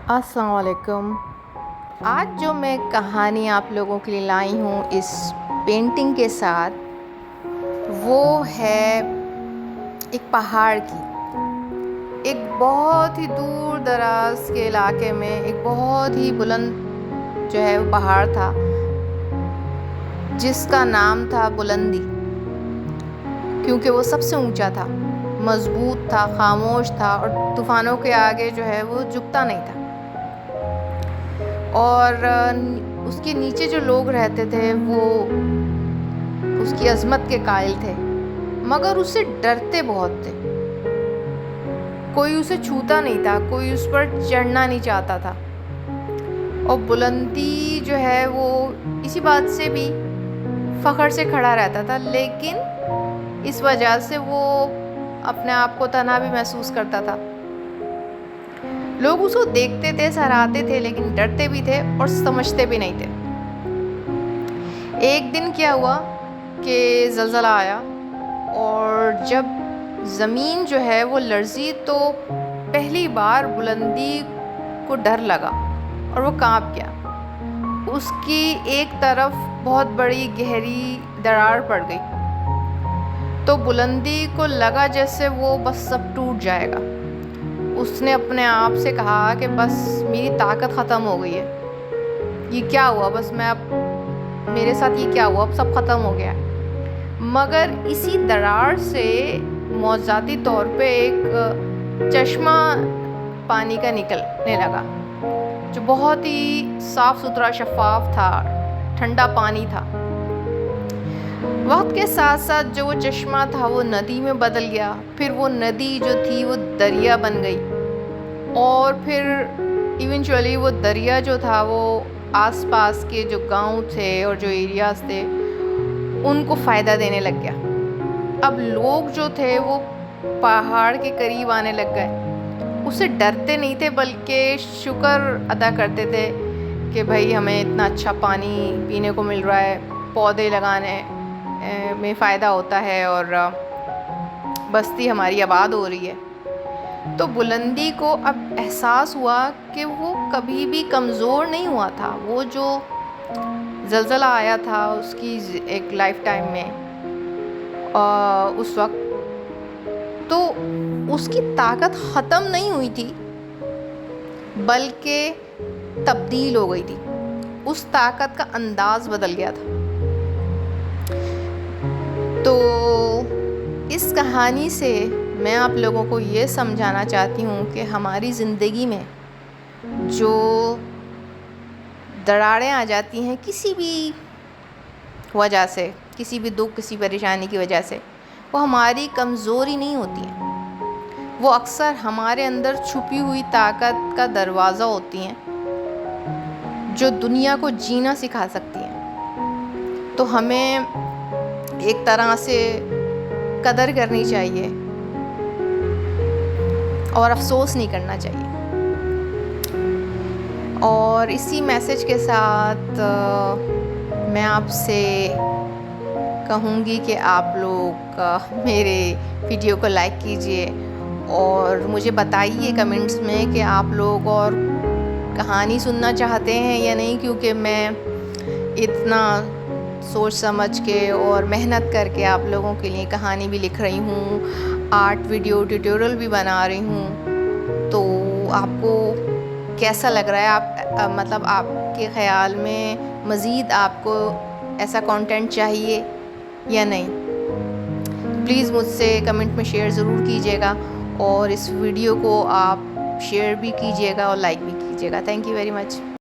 السلام علیکم۔ آج جو میں کہانی آپ لوگوں کے لیے لائی ہوں اس پینٹنگ کے ساتھ، وہ ہے ایک پہاڑ کی۔ ایک بہت ہی دور دراز کے علاقے میں ایک بہت ہی بلند جو ہے وہ پہاڑ تھا، جس کا نام تھا بلندی، کیونکہ وہ سب سے اونچا تھا، مضبوط تھا، خاموش تھا اور طوفانوں کے آگے جو ہے وہ جھکتا نہیں تھا۔ اور اس کے نیچے جو لوگ رہتے تھے وہ اس کی عظمت کے قائل تھے، مگر اس سے ڈرتے بہت تھے۔ کوئی اسے چھوتا نہیں تھا، کوئی اس پر چڑھنا نہیں چاہتا تھا۔ اور بلندی جو ہے وہ اسی بات سے بھی فخر سے کھڑا رہتا تھا، لیکن اس وجہ سے وہ اپنے آپ کو تنہا بھی محسوس کرتا تھا۔ لوگ اس کو دیکھتے تھے، سراہتے تھے، لیکن ڈرتے بھی تھے اور سمجھتے بھی نہیں تھے۔ ایک دن کیا ہوا کہ زلزلہ آیا، اور جب زمین جو ہے وہ لرزی تو پہلی بار بلندی کو ڈر لگا اور وہ کانپ گیا۔ اس کی ایک طرف بہت بڑی گہری دراڑ پڑ گئی، تو بلندی کو لگا جیسے وہ بس سب ٹوٹ جائے گا۔ اس نے اپنے آپ سے کہا کہ بس میری طاقت ختم ہو گئی ہے، یہ کیا ہوا، بس میرے ساتھ یہ کیا ہوا، اب سب ختم ہو گیا ہے۔ مگر اسی دراڑ سے معجزاتی طور پہ ایک چشمہ پانی کا نکلنے لگا، جو بہت ہی صاف ستھرا، شفاف تھا، ٹھنڈا پانی تھا۔ وقت کے ساتھ ساتھ جو وہ چشمہ تھا وہ ندی میں بدل گیا، پھر وہ ندی جو تھی وہ دریا بن گئی، اور پھر ایونچولی وہ دریا جو تھا وہ آس پاس کے جو گاؤں تھے اور جو ایریاز تھے ان کو فائدہ دینے لگ گیا۔ اب لوگ جو تھے وہ پہاڑ کے قریب آنے لگ گئے، اس سے ڈرتے نہیں تھے بلکہ شکر ادا کرتے تھے کہ بھائی ہمیں اتنا اچھا پانی پینے کو مل رہا ہے، پودے لگانے میں فائدہ ہوتا ہے، اور بستی ہماری آباد ہو رہی ہے۔ تو بلندی کو اب احساس ہوا کہ وہ کبھی بھی کمزور نہیں ہوا تھا۔ وہ جو زلزلہ آیا تھا اس کی ایک لائف ٹائم میں اس وقت، تو اس کی طاقت ختم نہیں ہوئی تھی بلکہ تبدیل ہو گئی تھی۔ اس طاقت کا انداز بدل گیا تھا۔ تو اس کہانی سے میں آپ لوگوں کو یہ سمجھانا چاہتی ہوں کہ ہماری زندگی میں جو دراڑیں آ جاتی ہیں کسی بھی وجہ سے، کسی بھی دکھ، کسی پریشانی کی وجہ سے، وہ ہماری کمزوری نہیں ہوتی ہیں، وہ اکثر ہمارے اندر چھپی ہوئی طاقت کا دروازہ ہوتی ہیں، جو دنیا کو جینا سکھا سکتی ہیں۔ تو ہمیں ایک طرح سے قدر کرنی چاہیے اور افسوس نہیں کرنا چاہیے۔ اور اسی میسج کے ساتھ میں آپ سے کہوں گی کہ آپ لوگ میرے ویڈیو کو لائک کیجئے اور مجھے بتائیے کمنٹس میں کہ آپ لوگ اور کہانی سننا چاہتے ہیں یا نہیں، کیونکہ میں اتنا سوچ سمجھ کے اور محنت کر کے آپ لوگوں کے لیے کہانی بھی لکھ رہی ہوں، آرٹ ویڈیو ٹیوٹوریل بھی بنا رہی ہوں۔ تو آپ کو کیسا لگ رہا ہے؟ آپ کے خیال میں مزید آپ کو ایسا کنٹینٹ چاہیے یا نہیں؟ پلیز مجھ سے کمنٹ میں شیئر ضرور کیجیے گا، اور اس ویڈیو کو آپ شیئر بھی کیجیے گا اور لائک بھی کیجیے گا۔ Thank you very much.